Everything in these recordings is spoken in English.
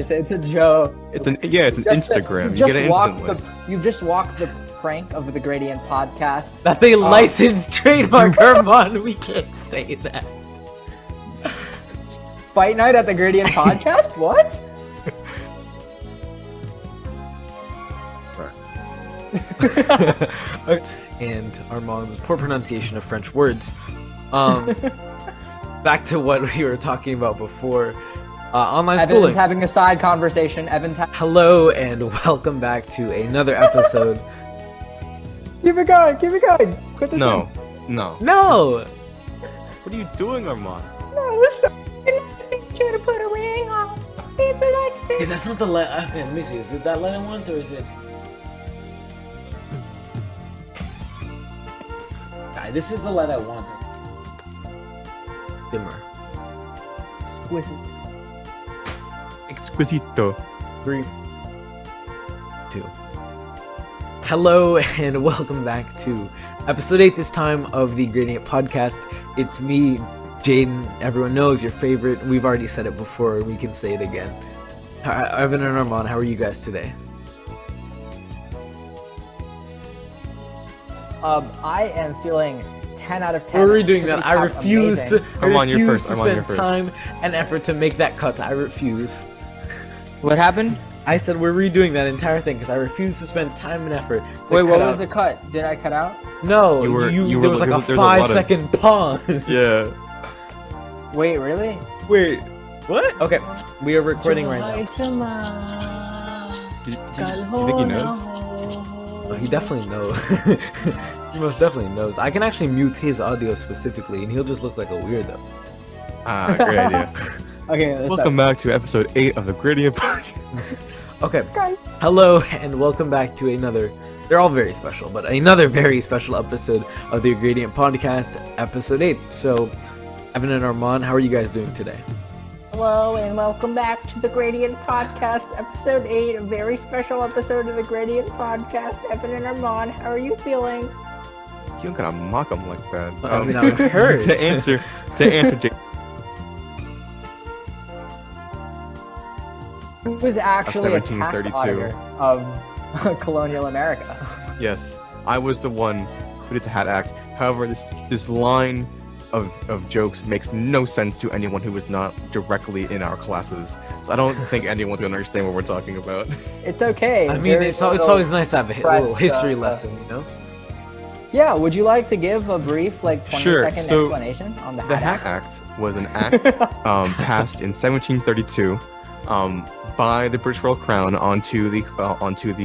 guys. It's a joke. It's an Instagram. You get it instantly. You just walked the prank of the Gradient podcast. That's a licensed trademark, Armand. We can't say that. Fight night at the Gradient podcast? What? And Armand's poor pronunciation of French words. Back to what we were talking about before. Online schooling. Evan's having a side conversation. Hello and welcome back to another episode. Keep it going. Keep it going. Quit this No. What are you doing, Armand? No, stop. I need you to put a ring on. Hey, that's not the letter. Okay, let me see. Is it that letter I want or is it? This is the letter I want. Dimmer. Exquisito. 3, 2. Hello and welcome back to episode 8 this time of the Gradient Podcast. It's me, Jaden. Everyone knows, your favorite. We've already said it before. We can say it again. Evan and Armand, how are you guys today? I am feeling 10 out of 10. We're redoing that. I refuse to spend first. time and effort to make that cut. I refuse. What happened? I said we're redoing that entire thing because I refuse to spend time and effort. Wait, what was the cut? Did I cut out? No, there was like a 5-second pause. Yeah. Wait, really? Wait, what? Okay, we are recording right now. Do you think he knows? Oh, he definitely knows. He most definitely knows. I can actually mute his audio specifically, and he'll just look like a weirdo. Great idea. Okay, welcome back to episode 8 of the Gradient Podcast. Okay. Hello, and welcome back to another. They're all very special, but another very special episode of the Gradient Podcast, episode 8. So, Evan and Armand, how are you guys doing today? Hello and welcome back to the Gradient Podcast, episode 8, a very special episode of the Gradient Podcast. Evan and Armand, how are you feeling? You don't gotta mock him like that. I mean, I heard. to answer, Jake. Who was actually a tax 1732. auditor of colonial America? Yes, I was the one who did the Hat Act. However, this line of jokes makes no sense to anyone who is not directly in our classes. So I don't think anyone's gonna understand what we're talking about. It's okay. I mean, it's always nice to have a little history lesson, you know? Yeah, would you like to give a brief, 20-second explanation on the Hat Act? The Hat Act was an act passed in 1732 by the British Royal Crown onto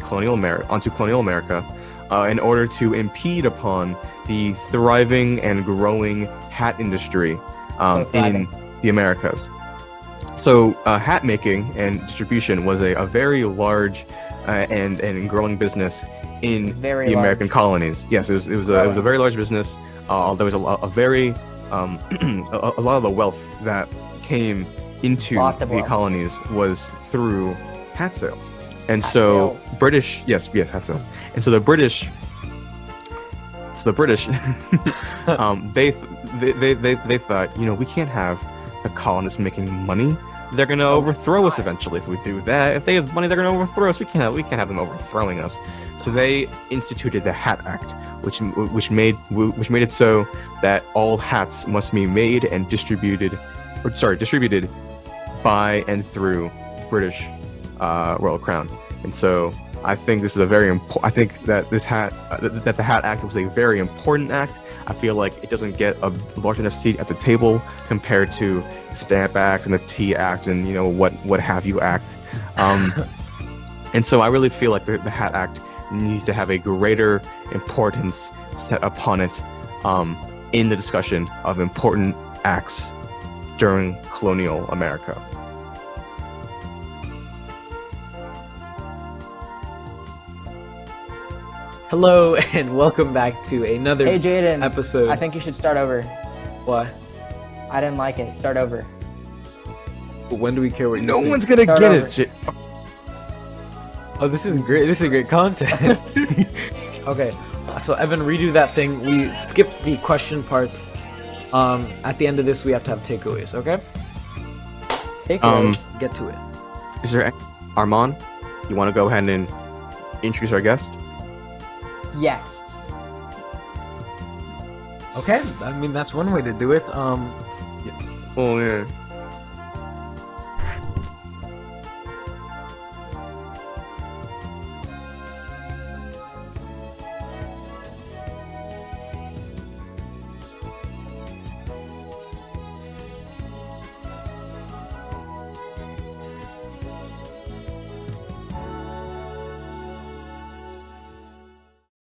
colonial America in order to impede upon the thriving and growing hat industry in the Americas. So hat making and distribution was a very large and growing business in the American colonies. Yes, it was a very large business. There was a lot of the wealth that came into the colonies was through hat sales. And hat sales. Hat sales. And so the British they thought, we can't have the colonists making money. They're gonna overthrow us eventually if we do that. If they have money, they're gonna overthrow us. We can't have them overthrowing us. So they instituted the Hat Act, which made it so that all hats must be made and distributed by and through the British Royal Crown. And so I think this is a very important. I think that the Hat Act was a very important act. I feel like it doesn't get a large enough seat at the table compared to the Stamp Act and the Tea Act and what have you Act. And so I really feel like the Hat Act needs to have a greater importance set upon it in the discussion of important acts during colonial America. Hello and welcome back to another episode. I think you should start over. Why? I didn't like it. Start over. But when do we care what you No think? one's gonna Start get over. it. Oh, this is great. This is great content. Okay, so Evan, redo that thing. We skipped the question part. At the end of this, we have to have takeaways. Okay. Takeaways. Get to it. Is there Armand? You want to go ahead and introduce our guest? Yes. Okay, I mean that's one way to do it. Oh yeah.